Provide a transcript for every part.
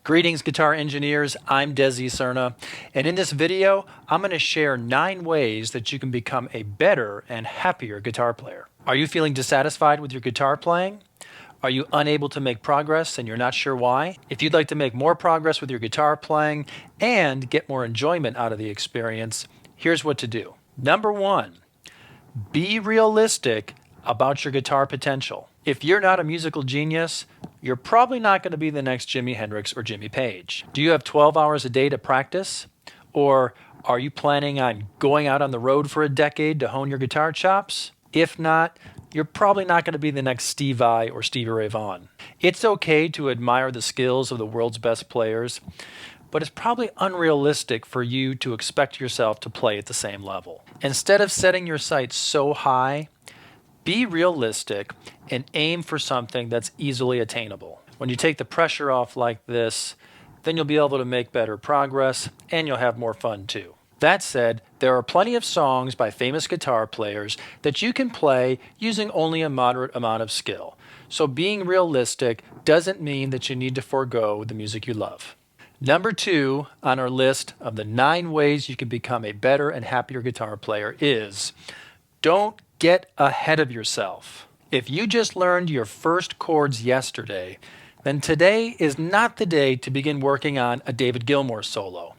Greetings, guitar engineers. I'm Desi Cerna, and in this video, I'm going to share 9 ways that you can become a better and happier guitar player. Are you feeling dissatisfied with your guitar playing? Are you unable to make progress and you're not sure why? If you'd like to make more progress with your guitar playing and get more enjoyment out of the experience, here's what to do. Number 1, be realistic about your guitar potential. If you're not a musical genius, you're probably not going to be the next Jimi Hendrix or Jimmy Page. Do you have 12 hours a day to practice? Or are you planning on going out on the road for a decade to hone your guitar chops? If not, you're probably not going to be the next Steve Vai or Stevie Ray Vaughan. It's okay to admire the skills of the world's best players, but it's probably unrealistic for you to expect yourself to play at the same level. Instead of setting your sights so high, be realistic and aim for something that's easily attainable. When you take the pressure off like this, then you'll be able to make better progress and you'll have more fun too. That said, there are plenty of songs by famous guitar players that you can play using only a moderate amount of skill. So being realistic doesn't mean that you need to forego the music you love. Number 2 on our list of the 9 ways you can become a better and happier guitar player is don't get ahead of yourself. If you just learned your first chords yesterday, then today is not the day to begin working on a David Gilmour solo.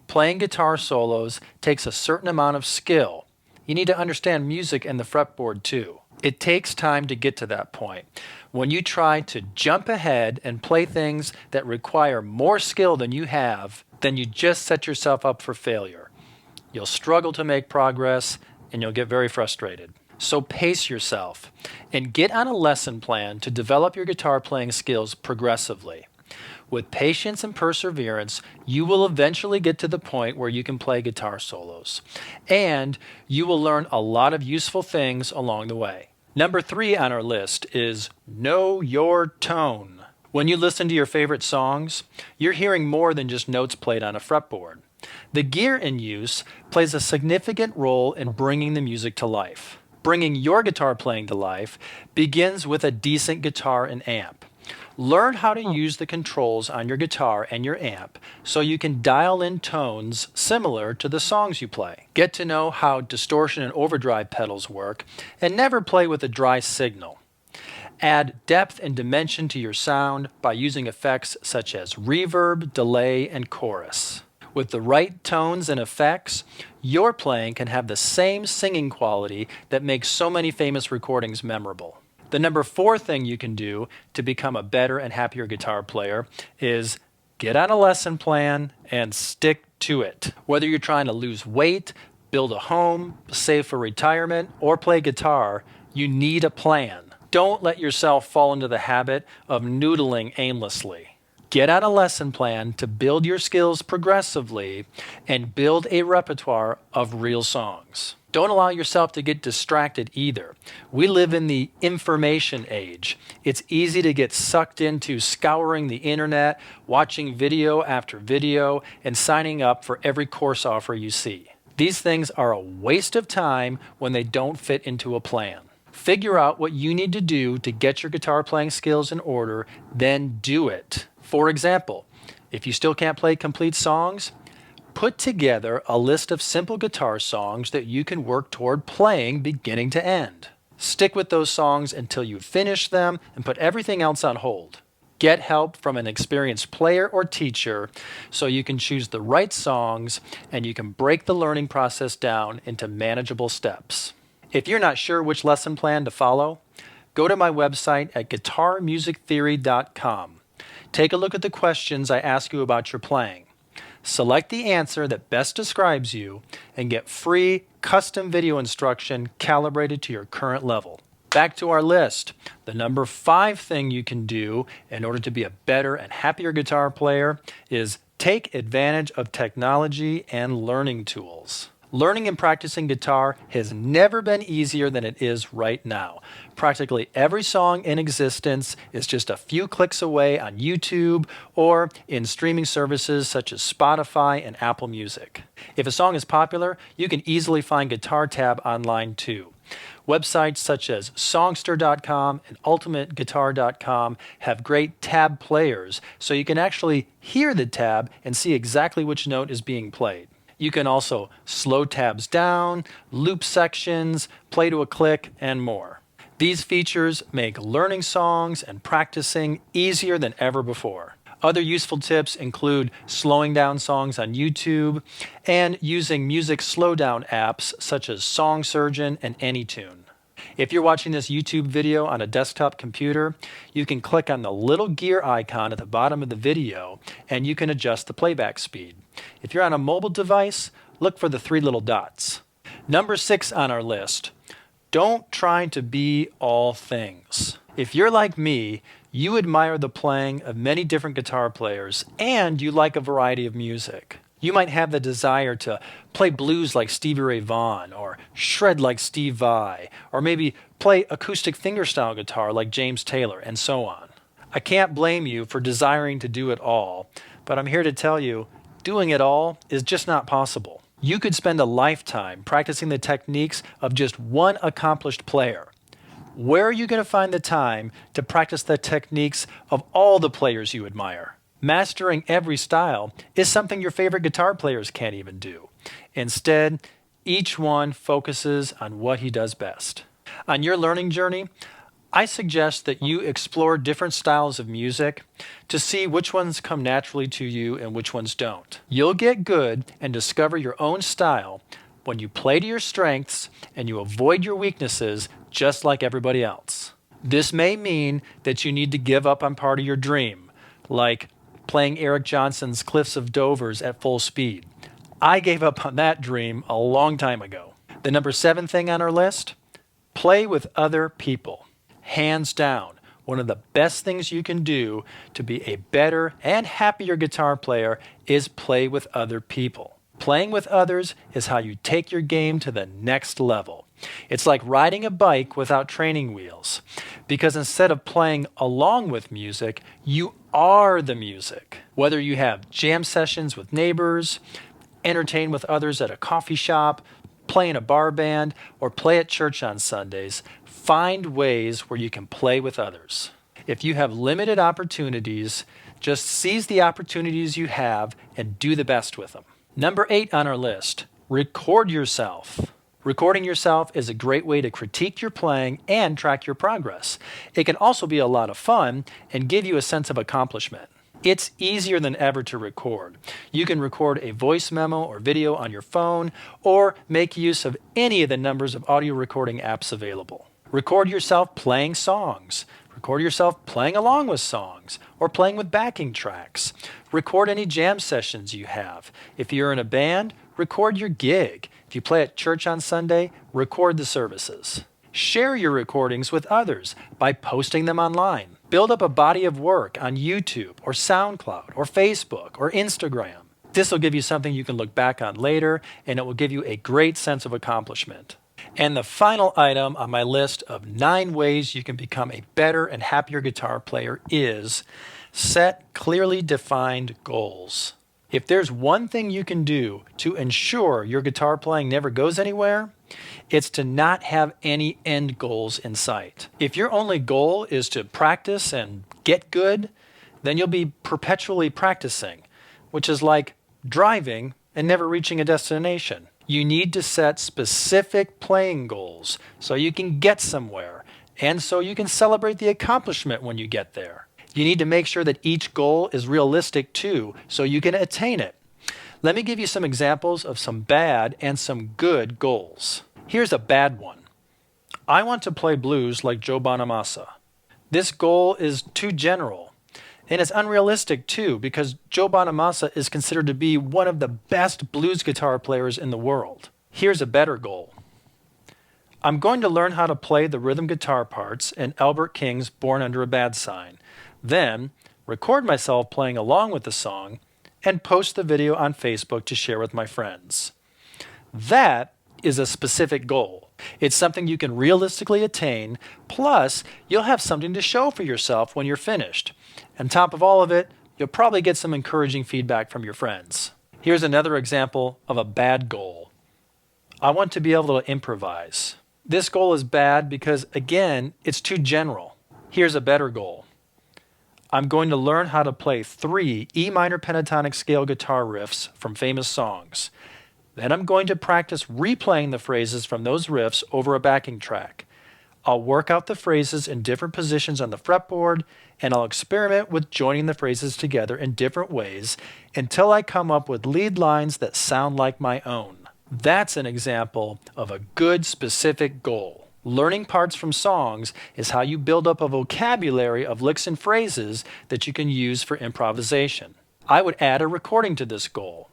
Playing guitar solos takes a certain amount of skill. You need to understand music and the fretboard too. It takes time to get to that point. When you try to jump ahead and play things that require more skill than you have, then you just set yourself up for failure. You'll struggle to make progress and you'll get very frustrated. So pace yourself and get on a lesson plan to develop your guitar playing skills progressively. With patience and perseverance, you will eventually get to the point where you can play guitar solos. And you will learn a lot of useful things along the way. Number 3 on our list is know your tone. When you listen to your favorite songs, you're hearing more than just notes played on a fretboard. The gear in use plays a significant role in bringing the music to life. Bringing your guitar playing to life begins with a decent guitar and amp. Learn how to use the controls on your guitar and your amp so you can dial in tones similar to the songs you play. Get to know how distortion and overdrive pedals work and never play with a dry signal. Add depth and dimension to your sound by using effects such as reverb, delay, and chorus. With the right tones and effects, your playing can have the same singing quality that makes so many famous recordings memorable. The number 4 thing you can do to become a better and happier guitar player is get on a lesson plan and stick to it. Whether you're trying to lose weight, build a home, save for retirement, or play guitar, you need a plan. Don't let yourself fall into the habit of noodling aimlessly. Get on a lesson plan to build your skills progressively and build a repertoire of real songs. Don't allow yourself to get distracted either. We live in the information age. It's easy to get sucked into scouring the internet, watching video after video, and signing up for every course offer you see. These things are a waste of time when they don't fit into a plan. Figure out what you need to do to get your guitar playing skills in order, then do it. For example, if you still can't play complete songs, put together a list of simple guitar songs that you can work toward playing beginning to end. Stick with those songs until you finish them and put everything else on hold. Get help from an experienced player or teacher so you can choose the right songs and you can break the learning process down into manageable steps. If you're not sure which lesson plan to follow, go to my website at guitarmusictheory.com. Take a look at the questions I ask you about your playing. Select the answer that best describes you and get free custom video instruction calibrated to your current level. Back to our list. The number 5 thing you can do in order to be a better and happier guitar player is take advantage of technology and learning tools. Learning and practicing guitar has never been easier than it is right now. Practically every song in existence is just a few clicks away on YouTube or in streaming services such as Spotify and Apple Music. If a song is popular, you can easily find Guitar Tab online too. Websites such as Songster.com and UltimateGuitar.com have great tab players, so you can actually hear the tab and see exactly which note is being played. You can also slow tabs down, loop sections, play to a click, and more. These features make learning songs and practicing easier than ever before. Other useful tips include slowing down songs on YouTube and using music slowdown apps such as SongSurgeon and AnyTune. If you're watching this YouTube video on a desktop computer, you can click on the little gear icon at the bottom of the video and you can adjust the playback speed. If you're on a mobile device, look for the three little dots. Number 6 on our list, don't try to be all things. If you're like me, you admire the playing of many different guitar players and you like a variety of music. You might have the desire to play blues like Stevie Ray Vaughan, or shred like Steve Vai, or maybe play acoustic fingerstyle guitar like James Taylor, and so on. I can't blame you for desiring to do it all, but I'm here to tell you, doing it all is just not possible. You could spend a lifetime practicing the techniques of just one accomplished player. Where are you going to find the time to practice the techniques of all the players you admire? Mastering every style is something your favorite guitar players can't even do. Instead, each one focuses on what he does best. On your learning journey, I suggest that you explore different styles of music to see which ones come naturally to you and which ones don't. You'll get good and discover your own style when you play to your strengths and you avoid your weaknesses just like everybody else. This may mean that you need to give up on part of your dream, like playing Eric Johnson's Cliffs of Dover's at full speed. I gave up on that dream a long time ago. The number 7 thing on our list, play with other people. Hands down, one of the best things you can do to be a better and happier guitar player is play with other people. Playing with others is how you take your game to the next level. It's like riding a bike without training wheels, because instead of playing along with music, you are the music. Whether you have jam sessions with neighbors, entertain with others at a coffee shop, play in a bar band, or play at church on Sundays, find ways where you can play with others. If you have limited opportunities, just seize the opportunities you have and do the best with them. Number 8 on our list, record yourself. Recording yourself is a great way to critique your playing and track your progress. It can also be a lot of fun and give you a sense of accomplishment. It's easier than ever to record. You can record a voice memo or video on your phone, or make use of any of the numbers of audio recording apps available. Record yourself playing songs. Record yourself playing along with songs or playing with backing tracks. Record any jam sessions you have. If you're in a band, record your gig. If you play at church on Sunday, record the services. Share your recordings with others by posting them online. Build up a body of work on YouTube or SoundCloud or Facebook or Instagram. This will give you something you can look back on later, and it will give you a great sense of accomplishment. And the final item on my list of 9 ways you can become a better and happier guitar player is set clearly defined goals. If there's one thing you can do to ensure your guitar playing never goes anywhere, it's to not have any end goals in sight. If your only goal is to practice and get good, then you'll be perpetually practicing, which is like driving and never reaching a destination. You need to set specific playing goals so you can get somewhere and so you can celebrate the accomplishment when you get there. You need to make sure that each goal is realistic too, so you can attain it. Let me give you some examples of some bad and some good goals. Here's a bad one. I want to play blues like Joe Bonamassa. This goal is too general, and it's unrealistic too, because Joe Bonamassa is considered to be one of the best blues guitar players in the world. Here's a better goal. I'm going to learn how to play the rhythm guitar parts in Albert King's Born Under a Bad Sign. Then, record myself playing along with the song and post the video on Facebook to share with my friends. That is a specific goal. It's something you can realistically attain, plus you'll have something to show for yourself when you're finished. On top of all of it, you'll probably get some encouraging feedback from your friends. Here's another example of a bad goal. I want to be able to improvise. This goal is bad because, again, it's too general. Here's a better goal. I'm going to learn how to play 3 E minor pentatonic scale guitar riffs from famous songs. Then I'm going to practice replaying the phrases from those riffs over a backing track. I'll work out the phrases in different positions on the fretboard, and I'll experiment with joining the phrases together in different ways until I come up with lead lines that sound like my own. That's an example of a good specific goal. Learning parts from songs is how you build up a vocabulary of licks and phrases that you can use for improvisation. I would add a recording to this goal.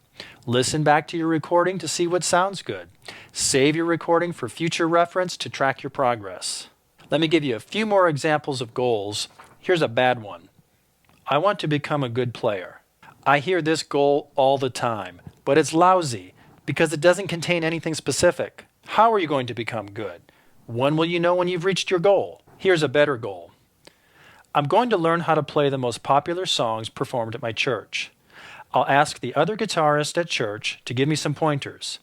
Listen back to your recording to see what sounds good. Save your recording for future reference to track your progress. Let me give you a few more examples of goals. Here's a bad one. I want to become a good player. I hear this goal all the time, but it's lousy because it doesn't contain anything specific. How are you going to become good? When will you know when you've reached your goal? Here's a better goal. I'm going to learn how to play the most popular songs performed at my church. I'll ask the other guitarists at church to give me some pointers.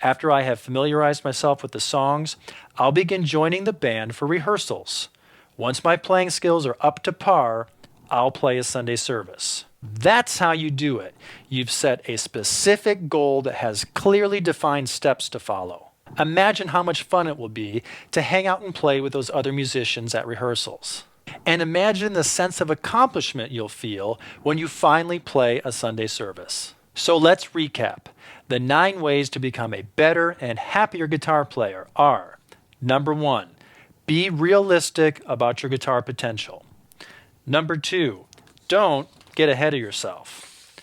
After I have familiarized myself with the songs, I'll begin joining the band for rehearsals. Once my playing skills are up to par, I'll play a Sunday service. That's how you do it. You've set a specific goal that has clearly defined steps to follow. Imagine how much fun it will be to hang out and play with those other musicians at rehearsals. And imagine the sense of accomplishment you'll feel when you finally play a Sunday service. So let's recap. The 9 ways to become a better and happier guitar player are: number 1, be realistic about your guitar potential. Number 2, don't get ahead of yourself.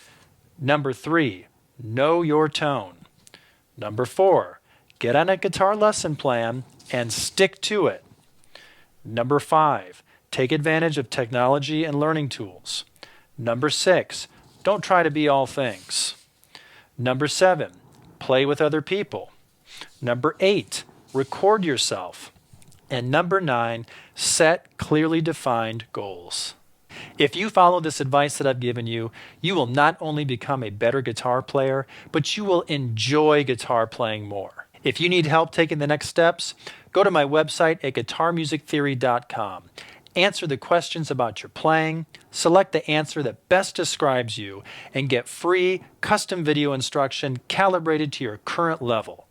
Number 3, know your tone. Number 4, get on a guitar lesson plan and stick to it. Number 5, take advantage of technology and learning tools. Number 6, don't try to be all things. Number 7, play with other people. Number 8, record yourself. And number 9, set clearly defined goals. If you follow this advice that I've given you, you will not only become a better guitar player, but you will enjoy guitar playing more. If you need help taking the next steps, go to my website at guitarmusictheory.com. Answer the questions about your playing, select the answer that best describes you, and get free custom video instruction calibrated to your current level.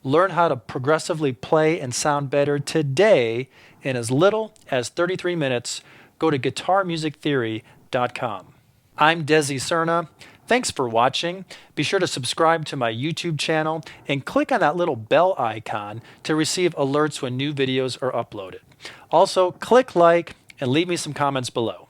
Learn how to progressively play and sound better today in as little as 33 minutes. Go to guitarmusictheory.com. I'm Desi Cerna. Thanks for watching. Be sure to subscribe to my YouTube channel and click on that little bell icon to receive alerts when new videos are uploaded. Also, click like and leave me some comments below.